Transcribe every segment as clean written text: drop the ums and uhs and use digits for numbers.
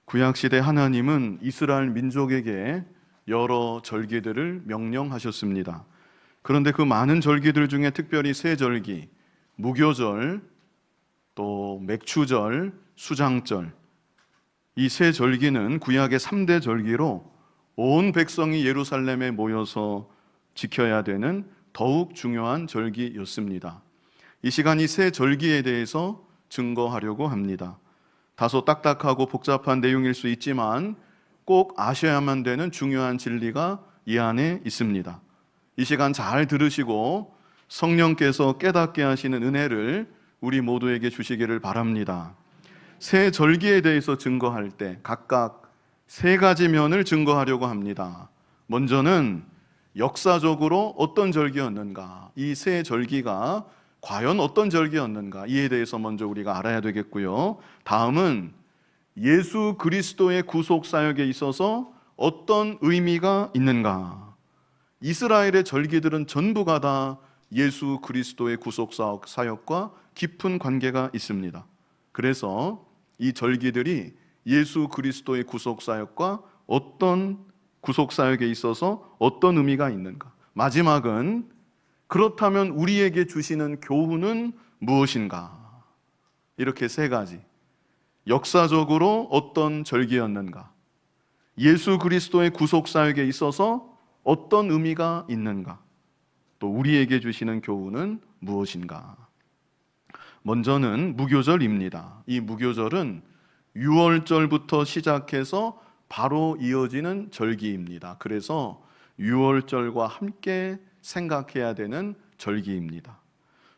구약시대 하나님은 이스라엘 민족에게 여러 절기들을 명령하셨습니다. 그런데 그 많은 절기들 중에 특별히 세 절기, 무교절, 또 맥추절, 수장절, 이 세 절기는 구약의 3대 절기로 온 백성이 예루살렘에 모여서 지켜야 되는 더욱 중요한 절기였습니다. 이 시간 이 세 절기에 대해서 증거하려고 합니다. 다소 딱딱하고 복잡한 내용일 수 있지만 꼭 아셔야만 되는 중요한 진리가 이 안에 있습니다. 이 시간 잘 들으시고 성령께서 깨닫게 하시는 은혜를 우리 모두에게 주시기를 바랍니다. 세 절기에 대해서 증거할 때 각각 세 가지 면을 증거하려고 합니다. 먼저는 역사적으로 어떤 절기였는가, 이 세 절기가 과연 어떤 절기였는가, 이에 대해서 먼저 우리가 알아야 되겠고요. 다음은 예수 그리스도의 구속 사역에 있어서 어떤 의미가 있는가. 이스라엘의 절기들은 전부가 다 예수 그리스도의 구속 사역과 깊은 관계가 있습니다. 그래서 이 절기들이 예수 그리스도의 구속 사역과 어떤 구속 사역에 있어서 어떤 의미가 있는가. 마지막은 그렇다면 우리에게 주시는 교훈은 무엇인가? 이렇게 세 가지. 역사적으로 어떤 절기였는가? 예수 그리스도의 구속 사역에 있어서 어떤 의미가 있는가? 또 우리에게 주시는 교훈은 무엇인가? 먼저는 무교절입니다. 이 무교절은 유월절부터 시작해서 바로 이어지는 절기입니다. 그래서 유월절과 함께 생각해야 되는 절기입니다.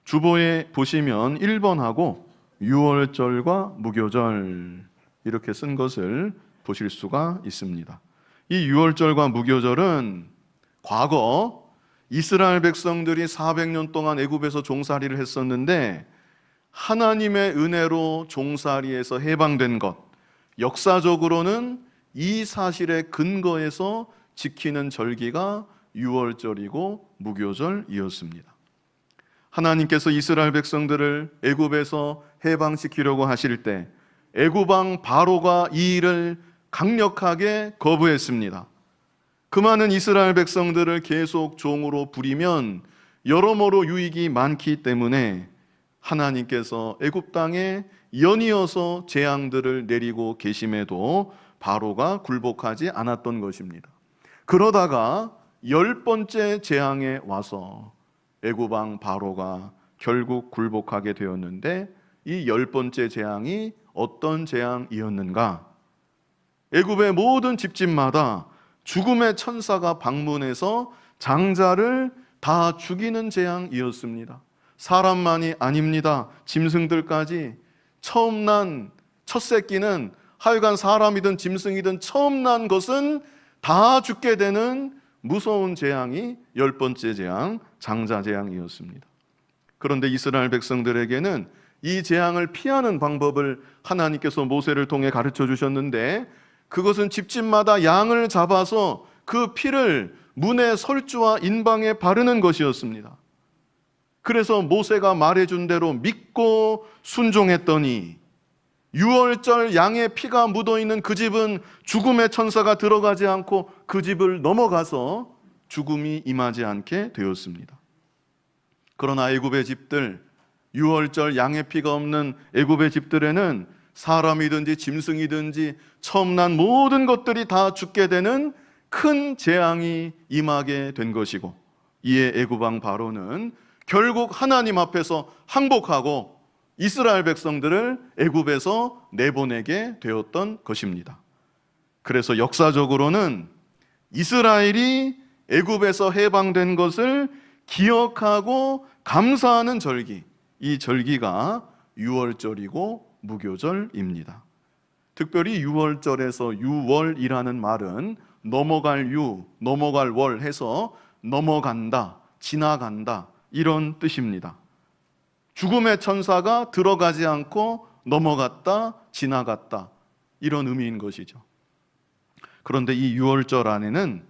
주보에 보시면 1번하고 유월절과 무교절 이렇게 쓴 것을 보실 수가 있습니다. 이 유월절과 무교절은 과거 이스라엘 백성들이 400년 동안 애굽에서 종살이를 했었는데 하나님의 은혜로 종살이에서 해방된 것, 역사적으로는 이 사실에 근거해서 지키는 절기가 유월절이고 무교절이었습니다. 하나님께서 이스라엘 백성들을 애굽에서 해방시키려고 하실 때 애굽 왕 바로가 이 일을 강력하게 거부했습니다. 그 많은 이스라엘 백성들을 계속 종으로 부리면 여러모로 유익이 많기 때문에 하나님께서 애굽 땅에 연이어서 재앙들을 내리고 계심에도 바로가 굴복하지 않았던 것입니다. 그러다가 10번째 재앙에 와서 애굽 왕 바로가 결국 굴복하게 되었는데 이 10번째 재앙이 어떤 재앙이었는가? 애굽의 모든 집집마다 죽음의 천사가 방문해서 장자를 다 죽이는 재앙이었습니다. 사람만이 아닙니다. 짐승들까지 처음 난 첫 새끼는 하여간 사람이든 짐승이든 처음 난 것은 다 죽게 되는 무서운 재앙이 10번째 재앙, 장자 재앙이었습니다. 그런데 이스라엘 백성들에게는 이 재앙을 피하는 방법을 하나님께서 모세를 통해 가르쳐 주셨는데 그것은 집집마다 양을 잡아서 그 피를 문의 설주와 인방에 바르는 것이었습니다. 그래서 모세가 말해준 대로 믿고 순종했더니 유월절 양의 피가 묻어있는 그 집은 죽음의 천사가 들어가지 않고 그 집을 넘어가서 죽음이 임하지 않게 되었습니다. 그러나 애굽의 집들, 유월절 양의 피가 없는 애굽의 집들에는 사람이든지 짐승이든지 처음 난 모든 것들이 다 죽게 되는 큰 재앙이 임하게 된 것이고 이에 애굽 왕 바로는 결국 하나님 앞에서 항복하고 이스라엘 백성들을 애굽에서 내보내게 되었던 것입니다. 그래서 역사적으로는 이스라엘이 애굽에서 해방된 것을 기억하고 감사하는 절기, 이 절기가 유월절이고 무교절입니다. 특별히 유월절에서 유월이라는 말은 넘어갈 유, 넘어갈 월 해서 넘어간다, 지나간다 이런 뜻입니다. 죽음의 천사가 들어가지 않고 넘어갔다, 지나갔다 이런 의미인 것이죠. 그런데 이 유월절 안에는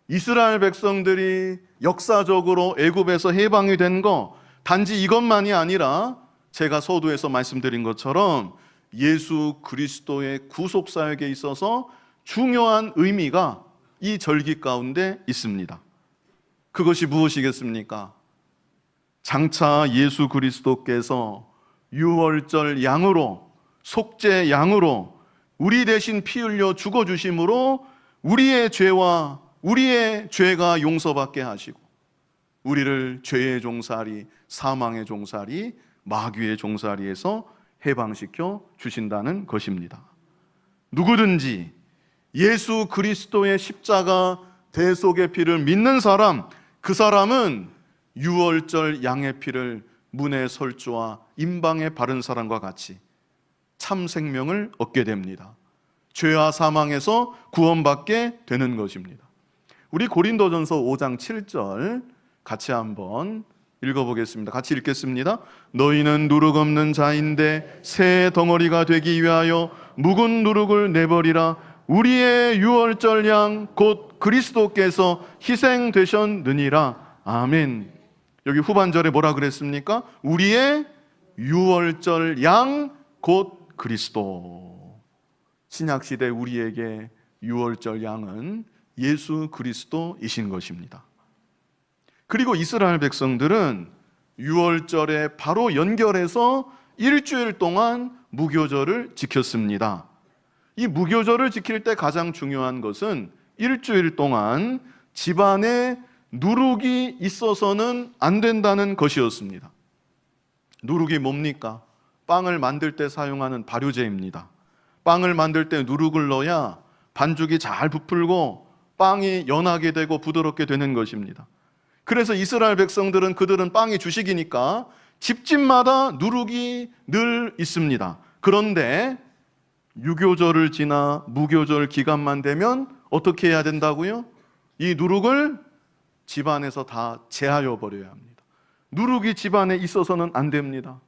이스라엘 백성들이 역사적으로 애굽에서 해방이 된 거 단지 이것만이 아니라 제가 서두에서 말씀드린 것처럼 예수 그리스도의 구속 사역에 있어서 중요한 의미가 이 절기 가운데 있습니다. 그것이 무엇이겠습니까? 장차 예수 그리스도께서 유월절 양으로, 속죄 양으로 우리 대신 피 흘려 죽어주심으로 우리의 죄와 우리의 죄가 용서받게 하시고 우리를 죄의 종살이, 사망의 종살이, 마귀의 종살이에서 해방시켜 주신다는 것입니다. 누구든지 예수 그리스도의 십자가 대속의 피를 믿는 사람, 그 사람은 유월절 양의 피를 문의 설주와 임방에 바른 사람과 같이 참 생명을 얻게 됩니다. 죄와 사망에서 구원받게 되는 것입니다. 우리 고린도전서 5장 7절 같이 한번 읽어보겠습니다. 같이 읽겠습니다. 너희는 누룩 없는 자인데 새 덩어리가 되기 위하여 묵은 누룩을 내버리라. 우리의 유월절 양 곧 그리스도께서 희생되셨느니라. 아멘. 여기 후반절에 뭐라 그랬습니까? 우리의 유월절 양 곧 그리스도. 신약시대 우리에게 유월절 양은 예수 그리스도이신 것입니다. 그리고 이스라엘 백성들은 유월절에 바로 연결해서 일주일 동안 무교절을 지켰습니다. 이 무교절을 지킬 때 가장 중요한 것은 일주일 동안 집안에 누룩이 있어서는 안 된다는 것이었습니다. 누룩이 뭡니까? 빵을 만들 때 사용하는 발효제입니다. 빵을 만들 때 누룩을 넣어야 반죽이 잘 부풀고 빵이 연하게 되고 부드럽게 되는 것입니다. 그래서 이스라엘 백성들은 그들은 빵이 주식이니까 집집마다 누룩이 늘 있습니다. 그런데 유교절을 지나 무교절 기간만 되면 어떻게 해야 된다고요? 이 누룩을 집안에서 다 제하여 버려야 합니다. 누룩이 집안에 있어서는 안 됩니다.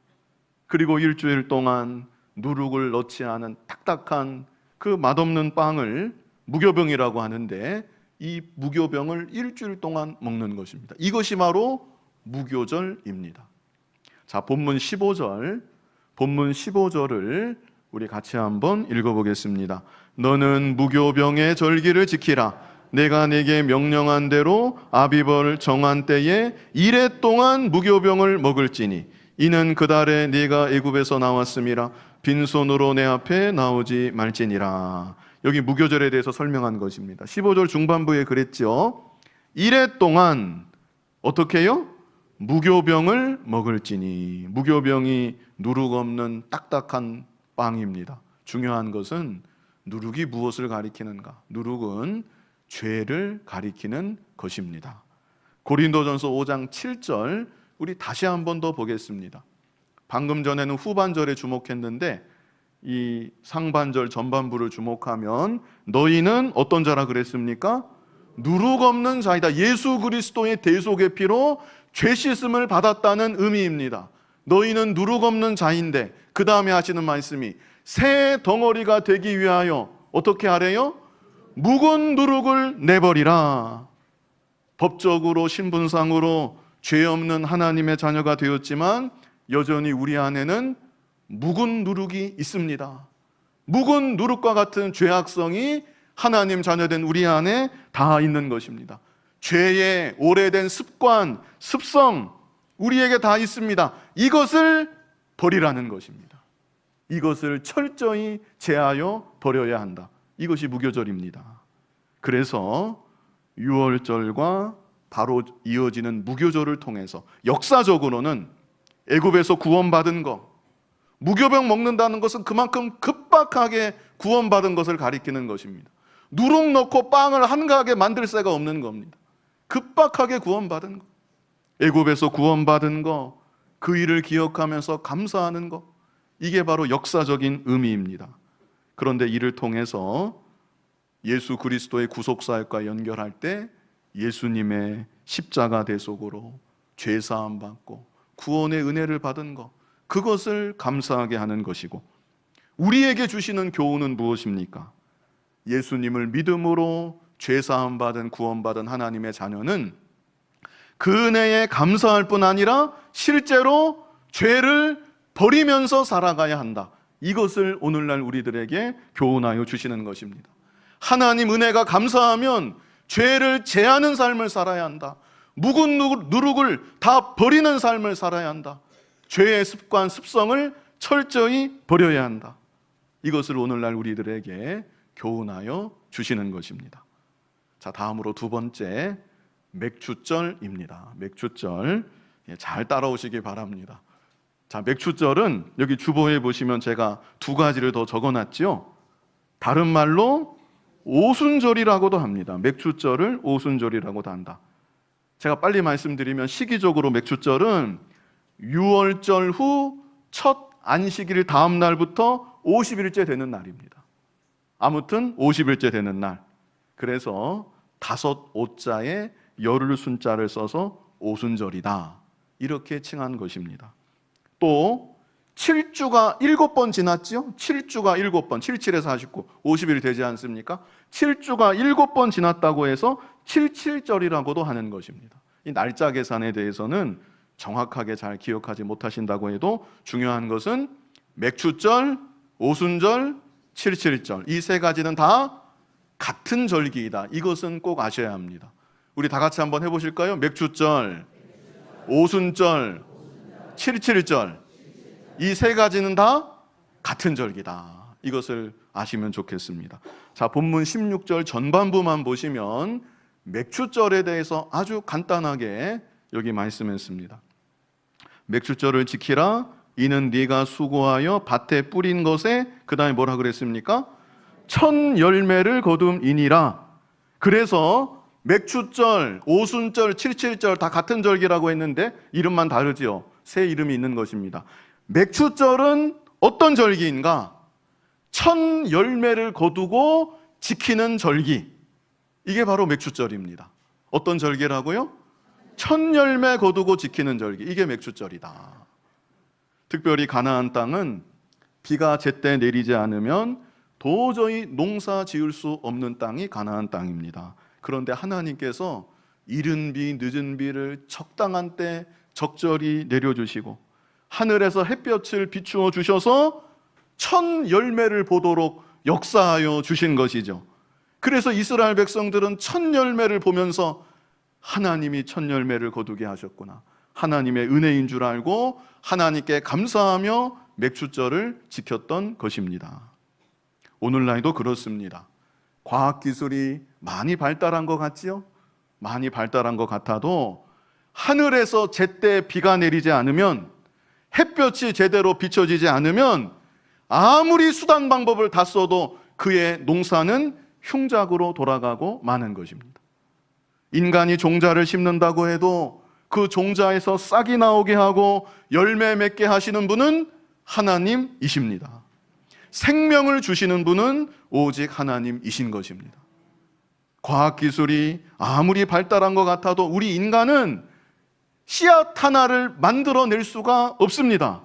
그리고 일주일 동안 누룩을 넣지 않은 딱딱한 그 맛없는 빵을 무교병이라고 하는데 이 무교병을 일주일 동안 먹는 것입니다. 이것이 바로 무교절입니다. 자, 본문 15절을 우리 같이 한번 읽어보겠습니다. 너는 무교병의 절기를 지키라. 내가 네게 명령한 대로 아비벌 정한 때에 이래 동안 무교병을 먹을지니 이는 그 달에 네가 애굽에서 나왔음이라. 빈손으로 내 앞에 나오지 말지니라. 여기 무교절에 대해서 설명한 것입니다. 15절 중반부에 그랬죠. 이래 동안 어떻게 해요? 무교병을 먹을지니. 무교병이 누룩 없는 딱딱한 빵입니다. 중요한 것은 누룩이 무엇을 가리키는가? 누룩은 죄를 가리키는 것입니다. 고린도전서 5장 7절 우리 다시 한 번 더 보겠습니다. 방금 전에는 후반절에 주목했는데 이 상반절 전반부를 주목하면 너희는 어떤 자라 그랬습니까? 누룩 없는 자이다. 예수 그리스도의 대속의 피로 죄 씻음을 받았다는 의미입니다. 너희는 누룩 없는 자인데 그 다음에 하시는 말씀이 새 덩어리가 되기 위하여 어떻게 하래요? 묵은 누룩을 내버리라. 법적으로 신분상으로 죄 없는 하나님의 자녀가 되었지만 여전히 우리 안에는 묵은 누룩이 있습니다. 묵은 누룩과 같은 죄악성이 하나님 자녀된 우리 안에 다 있는 것입니다. 죄의 오래된 습관, 습성 우리에게 다 있습니다. 이것을 버리라는 것입니다. 이것을 철저히 제하여 버려야 한다. 이것이 무교절입니다. 그래서 유월절과 바로 이어지는 무교절을 통해서 역사적으로는 애굽에서 구원받은 것, 무교병 먹는다는 것은 그만큼 급박하게 구원받은 것을 가리키는 것입니다. 누룩 넣고 빵을 한가하게 만들 새가 없는 겁니다. 급박하게 구원받은 것, 애굽에서 구원받은 것, 그 일을 기억하면서 감사하는 것, 이게 바로 역사적인 의미입니다. 그런데 이를 통해서 예수 그리스도의 구속사역과 연결할 때 예수님의 십자가 대속으로 죄사함 받고 구원의 은혜를 받은 것, 그것을 감사하게 하는 것이고, 우리에게 주시는 교훈은 무엇입니까? 예수님을 믿음으로 죄사함 받은 구원받은 하나님의 자녀는 그 은혜에 감사할 뿐 아니라 실제로 죄를 버리면서 살아가야 한다. 이것을 오늘날 우리들에게 교훈하여 주시는 것입니다. 하나님 은혜가 감사하면 죄를 제하는 삶을 살아야 한다. 묵은 누룩을 다 버리는 삶을 살아야 한다. 죄의 습관, 습성을 철저히 버려야 한다. 이것을 오늘날 우리들에게 교훈하여 주시는 것입니다. 자, 다음으로 두 번째, 맥추절입니다. 맥추절, 잘 따라오시기 바랍니다. 자, 맥추절은 여기 주보에 보시면 제가 두 가지를 더 적어놨죠. 다른 말로 오순절이라고도 합니다. 맥추절을 오순절이라고도 한다. 제가 빨리 말씀드리면 시기적으로 맥추절은 유월절 후 첫 안식일 다음 날부터 50일째 되는 날입니다. 아무튼 50일째 되는 날. 그래서 5오자에 열흘 순자를 써서 오순절이다, 이렇게 칭한 것입니다. 또 7주가 7번 지났죠? 7주가 7번, 77에서 49, 50일이 되지 않습니까? 7주가 7번 지났다고 해서 77절이라고도 하는 것입니다. 이 날짜 계산에 대해서는 정확하게 잘 기억하지 못하신다고 해도 중요한 것은 맥추절, 오순절, 77절, 이 세 가지는 다 같은 절기이다. 이것은 꼭 아셔야 합니다. 우리 다 같이 한번 해보실까요? 맥추절, 오순절, 77절, 이 세 가지는 다 같은 절기다. 이것을 아시면 좋겠습니다. 자, 본문 16절 전반부만 보시면 맥추절에 대해서 아주 간단하게 여기 말씀했습니다. 맥추절을 지키라. 이는 네가 수고하여 밭에 뿌린 것에, 그 다음에 뭐라 그랬습니까? 첫 열매를 거둠이니라. 그래서 맥추절, 오순절, 77절 다 같은 절기라고 했는데 이름만 다르지요. 새 이름이 있는 것입니다. 맥추절은 어떤 절기인가? 첫 열매를 거두고 지키는 절기. 이게 바로 맥추절입니다. 어떤 절기라고요? 첫 열매 거두고 지키는 절기. 이게 맥추절이다. 특별히 가나안 땅은 비가 제때 내리지 않으면 도저히 농사 지을 수 없는 땅이 가나안 땅입니다. 그런데 하나님께서 이른 비, 늦은 비를 적당한 때 적절히 내려주시고 하늘에서 햇볕을 비추어 주셔서 첫 열매를 보도록 역사하여 주신 것이죠. 그래서 이스라엘 백성들은 첫 열매를 보면서 하나님이 첫 열매를 거두게 하셨구나, 하나님의 은혜인 줄 알고 하나님께 감사하며 맥추절을 지켰던 것입니다. 오늘날도 그렇습니다. 과학기술이 많이 발달한 것 같지요? 많이 발달한 것 같아도 하늘에서 제때 비가 내리지 않으면, 햇볕이 제대로 비춰지지 않으면 아무리 수단 방법을 다 써도 그의 농사는 흉작으로 돌아가고 마는 것입니다. 인간이 종자를 심는다고 해도 그 종자에서 싹이 나오게 하고 열매 맺게 하시는 분은 하나님이십니다. 생명을 주시는 분은 오직 하나님이신 것입니다. 과학기술이 아무리 발달한 것 같아도 우리 인간은 씨앗 하나를 만들어낼 수가 없습니다.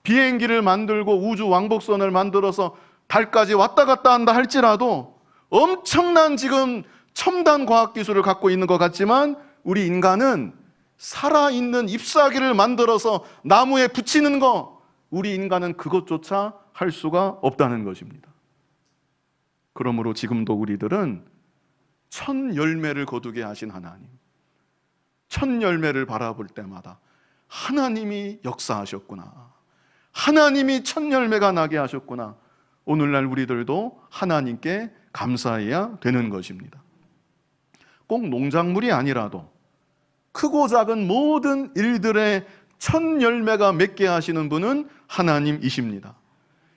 비행기를 만들고 우주 왕복선을 만들어서 달까지 왔다 갔다 한다 할지라도 엄청난 지금 첨단 과학기술을 갖고 있는 것 같지만 우리 인간은 살아있는 잎사귀를 만들어서 나무에 붙이는 거, 우리 인간은 그것조차 할 수가 없다는 것입니다. 그러므로 지금도 우리들은 첫 열매를 거두게 하신 하나님, 첫 열매를 바라볼 때마다 하나님이 역사하셨구나, 하나님이 첫 열매가 나게 하셨구나, 오늘날 우리들도 하나님께 감사해야 되는 것입니다. 꼭 농작물이 아니라도 크고 작은 모든 일들의 첫 열매가 맺게 하시는 분은 하나님이십니다.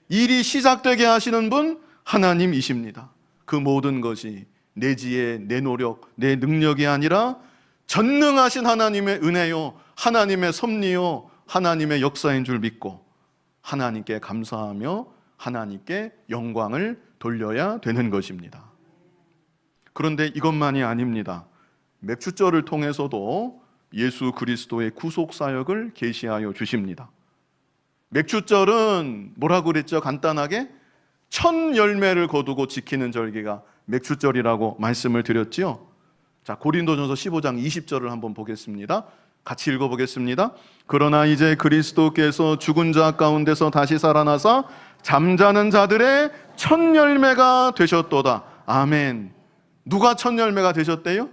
일이 시작되게 하시는 분 하나님이십니다. 그 모든 것이 내 지혜, 내 노력, 내 능력이 아니라 전능하신 하나님의 은혜요, 하나님의 섭리요, 하나님의 역사인 줄 믿고 하나님께 감사하며 하나님께 영광을 돌려야 되는 것입니다. 그런데 이것만이 아닙니다. 맥추절을 통해서도 예수 그리스도의 구속 사역을 계시하여 주십니다. 맥추절은 뭐라고 그랬죠? 간단하게 첫 열매를 거두고 지키는 절기가 맥추절이라고 말씀을 드렸지요. 자, 고린도전서 15장 20절을 한번 보겠습니다. 같이 읽어보겠습니다. 그러나 이제 그리스도께서 죽은 자 가운데서 다시 살아나사 잠자는 자들의 첫 열매가 되셨도다. 아멘. 누가 첫 열매가 되셨대요?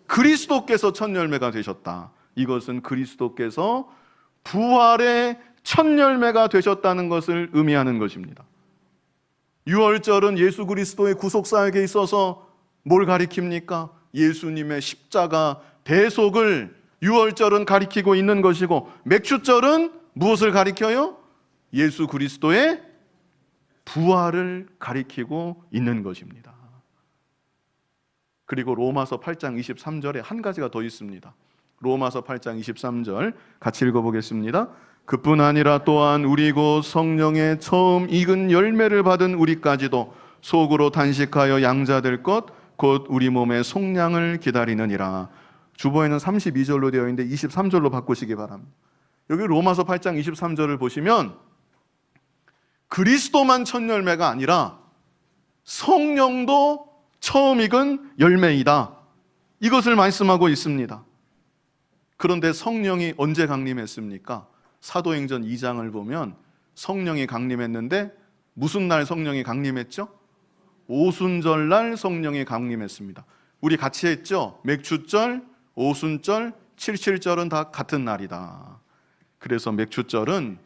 그리스도께서 첫 열매가 되셨다. 이것은 그리스도께서 부활의 첫 열매가 되셨다는 것을 의미하는 것입니다. 유월절은 예수 그리스도의 구속사역에 있어서 뭘 가리킵니까? 예수님의 십자가 대속을 유월절은 가리키고 있는 것이고, 맥주절은 무엇을 가리켜요? 예수 그리스도의 부활을 가리키고 있는 것입니다. 그리고 로마서 8장 23절에 한 가지가 더 있습니다. 로마서 8장 23절 같이 읽어보겠습니다. 그뿐 아니라 또한 우리 곧 성령의 처음 익은 열매를 받은 우리까지도 속으로 단식하여 양자될 것 곧 우리 몸의 속량을 기다리느니라. 주보에는 32절로 되어 있는데 23절로 바꾸시기 바랍니다. 여기 로마서 8장 23절을 보시면 그리스도만 첫 열매가 아니라 성령도 처음 익은 열매이다. 이것을 말씀하고 있습니다. 그런데 성령이 언제 강림했습니까? 사도행전 2장을 보면 성령이 강림했는데 무슨 날 성령이 강림했죠? 오순절날 성령이 강림했습니다. 우리 같이 했죠? 맥주절, 오순절, 칠칠절은 다 같은 날이다. 그래서 맥주절은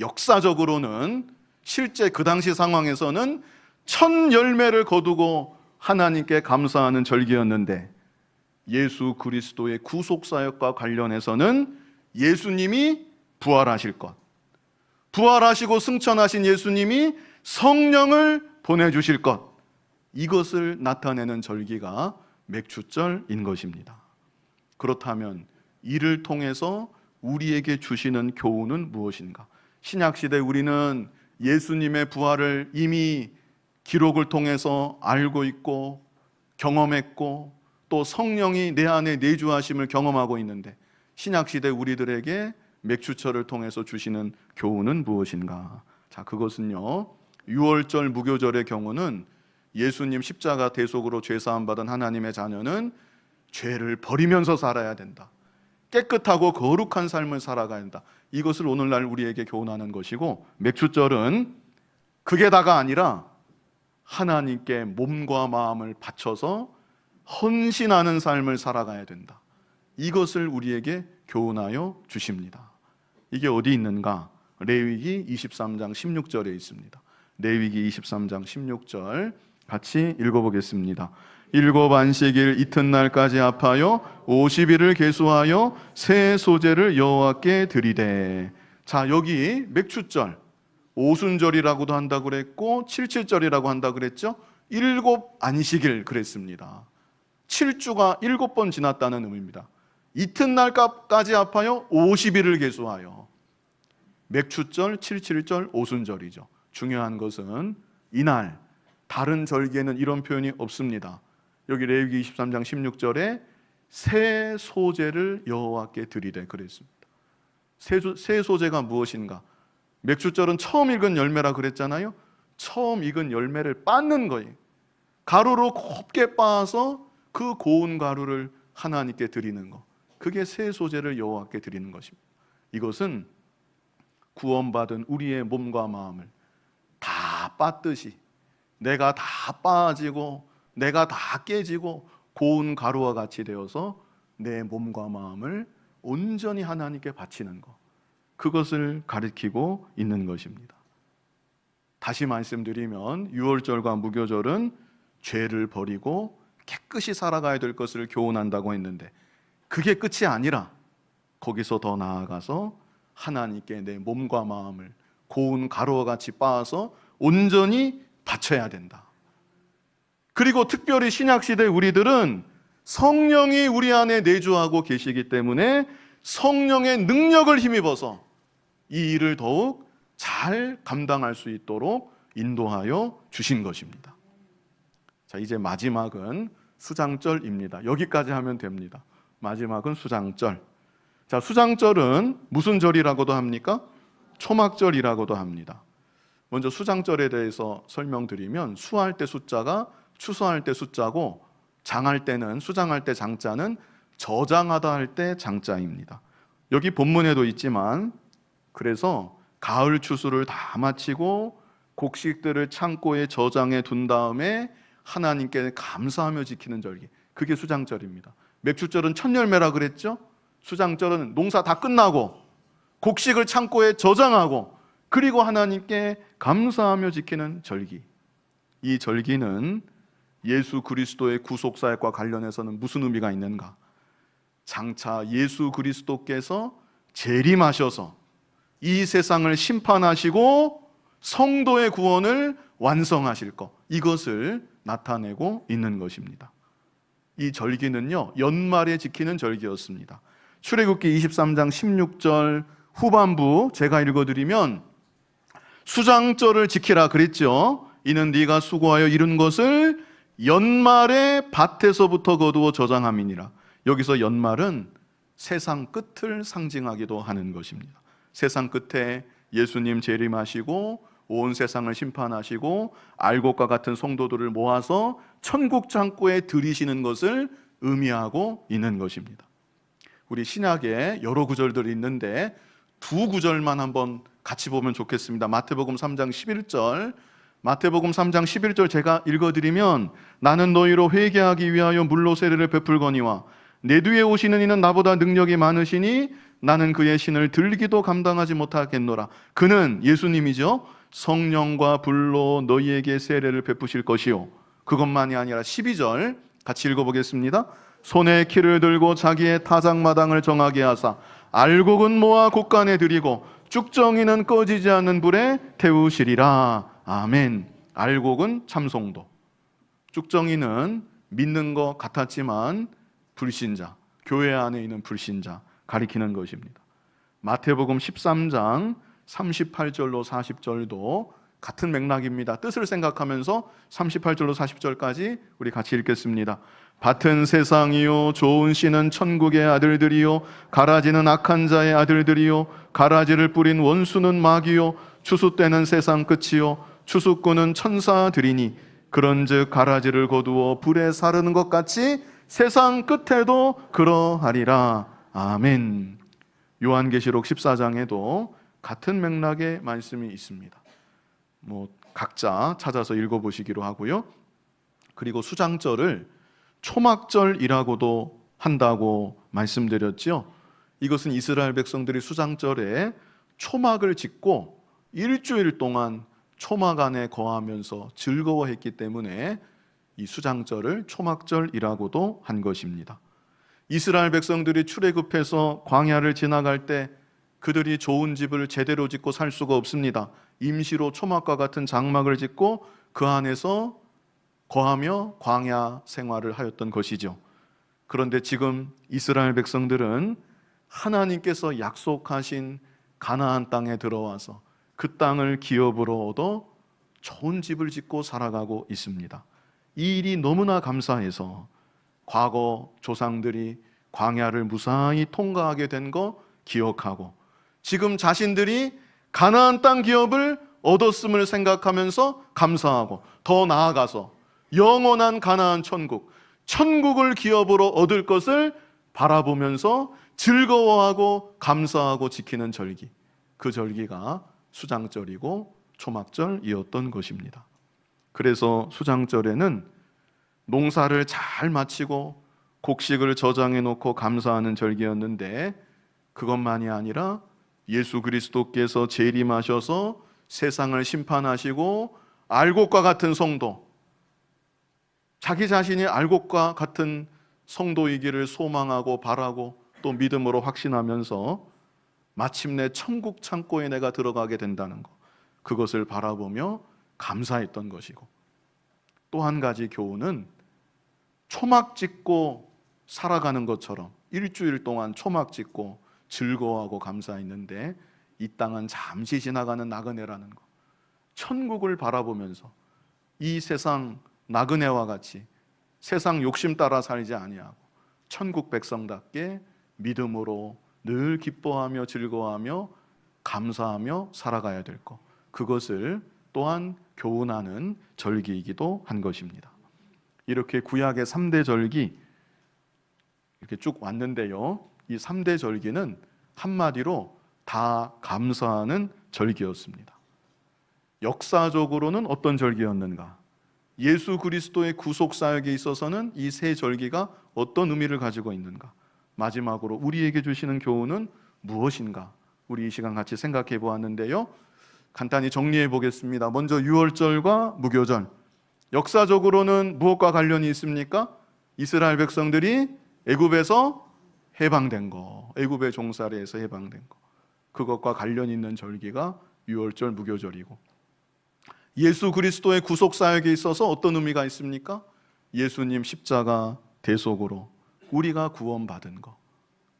역사적으로는 실제 그 당시 상황에서는 첫 열매를 거두고 하나님께 감사하는 절기였는데, 예수 그리스도의 구속사역과 관련해서는 예수님이 부활하실 것, 부활하시고 승천하신 예수님이 성령을 보내주실 것, 이것을 나타내는 절기가 맥주절인 것입니다. 그렇다면 이를 통해서 우리에게 주시는 교훈은 무엇인가? 신약시대 우리는 예수님의 부활을 이미 기록을 통해서 알고 있고 경험했고 또 성령이 내 안에 내주하심을 경험하고 있는데, 신약시대 우리들에게 맥주절을 통해서 주시는 교훈은 무엇인가? 자, 그것은요, 유월절 무교절의 경우는 예수님 십자가 대속으로 죄사함 받은 하나님의 자녀는 죄를 버리면서 살아야 된다. 깨끗하고 거룩한 삶을 살아가야 된다. 이것을 오늘날 우리에게 교훈하는 것이고, 맥주절은 그게 다가 아니라 하나님께 몸과 마음을 바쳐서 헌신하는 삶을 살아가야 된다. 이것을 우리에게 교훈하여 주십니다. 이게 어디 있는가? 레위기 23장 16절에 있습니다. 레위기 23장 16절 같이 읽어보겠습니다. 일곱 안식일 이튿날까지 합하여 50일을 계수하여 새 소제를 여호와께 드리되. 자, 여기 맥주절, 오순절이라고도 한다고 그랬고 칠칠절이라고 한다고 그랬죠. 일곱 안식일 그랬습니다. 7주가 7번 지났다는 의미입니다. 이튿날까지 합하여 50일을 계수하여. 맥주절, 칠칠절, 오순절이죠. 중요한 것은 이날, 다른 절기에는 이런 표현이 없습니다. 여기 레위기 23장 16절에 새 소제를 여호와께 드리되 그랬습니다. 새 소제가 무엇인가? 맥주절은 처음 익은 열매라 그랬잖아요. 처음 익은 열매를 빻는 거예요. 가루로 곱게 빻아서 그 고운 가루를 하나님께 드리는 것, 그게 새 소제를 여호와께 드리는 것입니다. 이것은 구원받은 우리의 몸과 마음을 다 빻듯이 내가 다 빠지고 내가 다 깨지고 고운 가루와 같이 되어서 내 몸과 마음을 온전히 하나님께 바치는 것, 그것을 가리키고 있는 것입니다. 다시 말씀드리면 유월절과 무교절은 죄를 버리고 깨끗이 살아가야 될 것을 교훈한다고 했는데, 그게 끝이 아니라 거기서 더 나아가서 하나님께 내 몸과 마음을 고운 가루와 같이 빻아서 온전히 바쳐야 된다. 그리고 특별히 신약시대 우리들은 성령이 우리 안에 내주하고 계시기 때문에 성령의 능력을 힘입어서 이 일을 더욱 잘 감당할 수 있도록 인도하여 주신 것입니다. 자, 이제 마지막은 수장절입니다. 여기까지 하면 됩니다. 마지막은 수장절. 자, 수장절은 무슨 절이라고도 합니까? 초막절이라고도 합니다. 먼저 수장절에 대해서 설명드리면, 수할 때 숫자가 추수할 때 숫자고, 장할 때는, 수장할 때 장자는 저장하다 할 때 장자입니다. 여기 본문에도 있지만, 그래서 가을 추수를 다 마치고 곡식들을 창고에 저장해 둔 다음에 하나님께 감사하며 지키는 절기, 그게 수장절입니다. 맥주절은 첫 열매라 그랬죠? 수장절은 농사 다 끝나고 곡식을 창고에 저장하고 그리고 하나님께 감사하며 지키는 절기. 이 절기는 예수 그리스도의 구속사역과 관련해서는 무슨 의미가 있는가? 장차 예수 그리스도께서 재림하셔서 이 세상을 심판하시고 성도의 구원을 완성하실 것, 이것을 나타내고 있는 것입니다. 이 절기는요, 연말에 지키는 절기였습니다. 출애굽기 23장 16절 후반부 제가 읽어드리면, 수장절을 지키라 그랬죠. 이는 네가 수고하여 이룬 것을 연말에 밭에서부터 거두어 저장함이니라. 여기서 연말은 세상 끝을 상징하기도 하는 것입니다. 세상 끝에 예수님 재림하시고 온 세상을 심판하시고 알곡과 같은 성도들을 모아서 천국 창고에 들이시는 것을 의미하고 있는 것입니다. 우리 신약에 여러 구절들이 있는데 두 구절만 한번 같이 보면 좋겠습니다. 마태복음 3장 11절, 마태복음 3장 11절 제가 읽어드리면, 나는 너희로 회개하기 위하여 물로 세례를 베풀거니와 내 뒤에 오시는 이는 나보다 능력이 많으시니 나는 그의 신을 들기도 감당하지 못하겠노라. 그는, 예수님이죠, 성령과 불로 너희에게 세례를 베푸실 것이요. 그것만이 아니라 12절 같이 읽어보겠습니다. 손에 키를 들고 자기의 타작마당을 정하게 하사 알곡은 모아 곳간에 들이고 쭉정이는 꺼지지 않는 불에 태우시리라. 아멘. 알곡은 참송도, 쭉정이는 믿는 것 같았지만 불신자, 교회 안에 있는 불신자 가리키는 것입니다. 마태복음 13장 38절로 40절도 같은 맥락입니다. 뜻을 생각하면서 38절로 40절까지 우리 같이 읽겠습니다. 밭은 세상이요 좋은 씨는 천국의 아들들이요 가라지는 악한 자의 아들들이요 가라지를 뿌린 원수는 마귀요 추수 때는 세상 끝이요 추수꾼은 천사들이니 그런즉 가라지를 거두어 불에 사르는 것 같이 세상 끝에도 그러하리라. 아멘. 요한계시록 14장에도 같은 맥락의 말씀이 있습니다. 각자 찾아서 읽어보시기로 하고요. 그리고 수장절을 초막절이라고도 한다고 말씀드렸죠. 이것은 이스라엘 백성들이 수장절에 초막을 짓고 일주일 동안 초막 안에 거하면서 즐거워했기 때문에 이 수장절을 초막절이라고도 한 것입니다. 이스라엘 백성들이 출애굽해서 광야를 지나갈 때 그들이 좋은 집을 제대로 짓고 살 수가 없습니다. 임시로 초막과 같은 장막을 짓고 그 안에서 거하며 광야 생활을 하였던 것이죠. 그런데 지금 이스라엘 백성들은 하나님께서 약속하신 가나안 땅에 들어와서 그 땅을 기업으로 얻어 좋은 집을 짓고 살아가고 있습니다. 이 일이 너무나 감사해서 과거 조상들이 광야를 무사히 통과하게 된 거 기억하고 지금 자신들이 가나안 땅 기업을 얻었음을 생각하면서 감사하고 더 나아가서 영원한 가나안 천국, 천국을 기업으로 얻을 것을 바라보면서 즐거워하고 감사하고 지키는 절기, 그 절기가 수장절이고 초막절이었던 것입니다. 그래서 수장절에는 농사를 잘 마치고 곡식을 저장해 놓고 감사하는 절기였는데, 그것만이 아니라 예수 그리스도께서 재림하셔서 세상을 심판하시고 알곡과 같은 성도, 자기 자신이 알곡과 같은 성도이기를 소망하고 바라고 또 믿음으로 확신하면서 마침내 천국 창고에 내가 들어가게 된다는 것, 그것을 바라보며 감사했던 것이고, 또 한 가지 교훈은 초막 짓고 살아가는 것처럼 일주일 동안 초막 짓고 즐거워하고 감사했는데 이 땅은 잠시 지나가는 나그네라는 것, 천국을 바라보면서 이 세상 나그네와 같이 세상 욕심 따라 살지 아니하고 천국 백성답게 믿음으로 늘 기뻐하며 즐거워하며 감사하며 살아가야 될 것, 그것을 또한 교훈하는 절기이기도 한 것입니다. 이렇게 구약의 3대 절기, 이렇게 쭉 왔는데요. 이 3대 절기는 한마디로 다 감사하는 절기였습니다. 역사적으로는 어떤 절기였는가? 예수 그리스도의 구속 사역에 있어서는 이 세 절기가 어떤 의미를 가지고 있는가? 마지막으로 우리에게 주시는 교훈은 무엇인가? 우리 이 시간 같이 생각해 보았는데요. 간단히 정리해 보겠습니다. 먼저 유월절과 무교절. 역사적으로는 무엇과 관련이 있습니까? 이스라엘 백성들이 애굽에서 해방된 거, 애굽의 종살이에서 해방된 거, 그것과 관련 있는 절기가 유월절, 무교절이고, 예수 그리스도의 구속 사역에 있어서 어떤 의미가 있습니까? 예수님 십자가 대속으로 우리가 구원받은 거,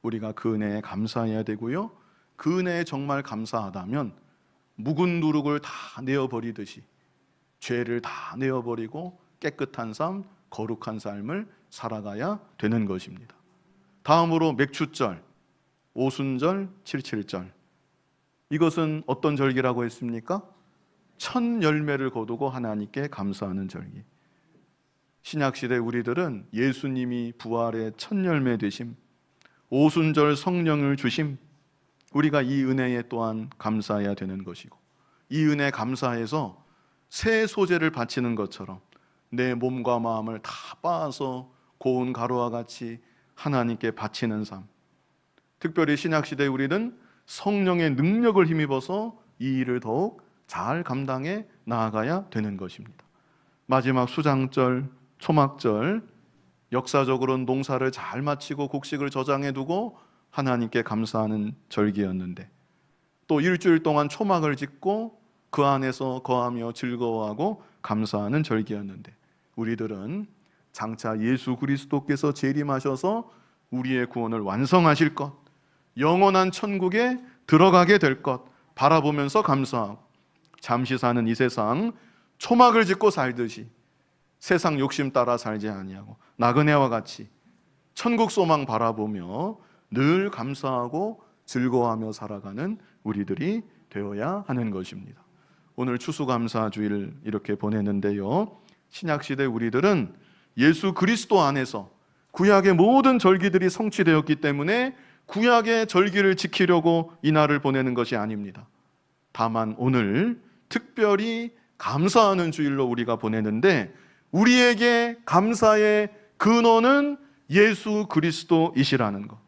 우리가 그 은혜에 감사해야 되고요. 그 은혜에 정말 감사하다면 묵은 누룩을 다 내어버리듯이 죄를 다 내어버리고 깨끗한 삶, 거룩한 삶을 살아가야 되는 것입니다. 다음으로 맥추절, 오순절, 칠칠절. 이것은 어떤 절기라고 했습니까? 첫 열매를 거두고 하나님께 감사하는 절기. 신약시대 우리들은 예수님이 부활의 첫 열매 되심, 오순절 성령을 주심, 우리가 이 은혜에 또한 감사해야 되는 것이고, 이 은혜 감사해서 새 소재를 바치는 것처럼 내 몸과 마음을 다 빻아서 고운 가루와 같이 하나님께 바치는 삶. 특별히 신약시대 우리는 성령의 능력을 힘입어서 이 일을 더욱 잘 감당해 나아가야 되는 것입니다. 마지막 수장절, 초막절, 역사적으로는 농사를 잘 마치고 곡식을 저장해 두고 하나님께 감사하는 절기였는데, 또 일주일 동안 초막을 짓고 그 안에서 거하며 즐거워하고 감사하는 절기였는데, 우리들은 장차 예수 그리스도께서 재림하셔서 우리의 구원을 완성하실 것, 영원한 천국에 들어가게 될 것 바라보면서 감사하고, 잠시 사는 이 세상 초막을 짓고 살듯이 세상 욕심 따라 살지 아니하고 나그네와 같이 천국 소망 바라보며 늘 감사하고 즐거워하며 살아가는 우리들이 되어야 하는 것입니다. 오늘 추수감사주일 이렇게 보내는데요, 신약시대 우리들은 예수 그리스도 안에서 구약의 모든 절기들이 성취되었기 때문에 구약의 절기를 지키려고 이 날을 보내는 것이 아닙니다. 다만 오늘 특별히 감사하는 주일로 우리가 보내는데, 우리에게 감사의 근원은 예수 그리스도이시라는 것.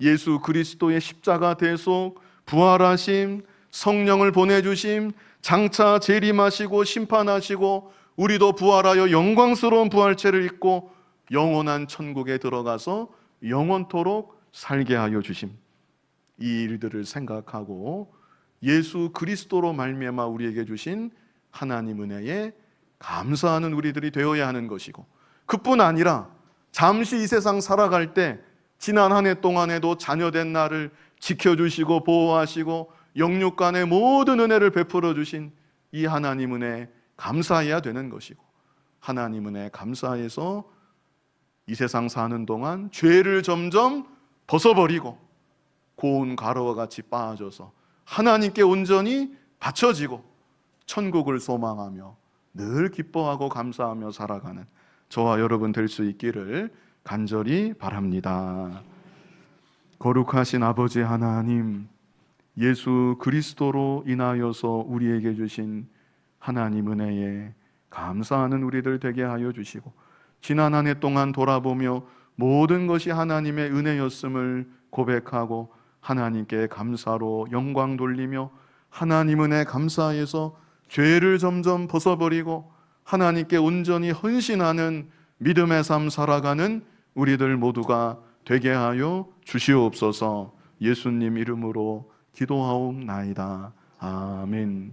예수 그리스도의 십자가 대속, 부활하심, 성령을 보내주심, 장차 재림하시고 심판하시고 우리도 부활하여 영광스러운 부활체를 입고 영원한 천국에 들어가서 영원토록 살게 하여 주심. 이 일들을 생각하고 예수 그리스도로 말미암아 우리에게 주신 하나님 은혜에 감사하는 우리들이 되어야 하는 것이고, 그뿐 아니라 잠시 이 세상 살아갈 때 지난 한 해 동안에도 자녀된 나를 지켜주시고 보호하시고 영육간의 모든 은혜를 베풀어 주신 이 하나님 은혜에 감사해야 되는 것이고, 하나님 은혜에 감사해서 이 세상 사는 동안 죄를 점점 벗어버리고 고운 가루와 같이 빻아져서 하나님께 온전히 바쳐지고 천국을 소망하며 늘 기뻐하고 감사하며 살아가는 저와 여러분 될 수 있기를 간절히 바랍니다. 거룩하신 아버지 하나님, 예수 그리스도로 인하여서 우리에게 주신 하나님 은혜에 감사하는 우리들 되게 하여 주시고, 지난 한 해 동안 돌아보며 모든 것이 하나님의 은혜였음을 고백하고 하나님께 감사로 영광 돌리며 하나님 은혜 감사해서 죄를 점점 벗어버리고 하나님께 온전히 헌신하는 믿음의 삶 살아가는 우리들 모두가 되게 하여 주시옵소서. 예수님 이름으로 기도하옵나이다. 아멘.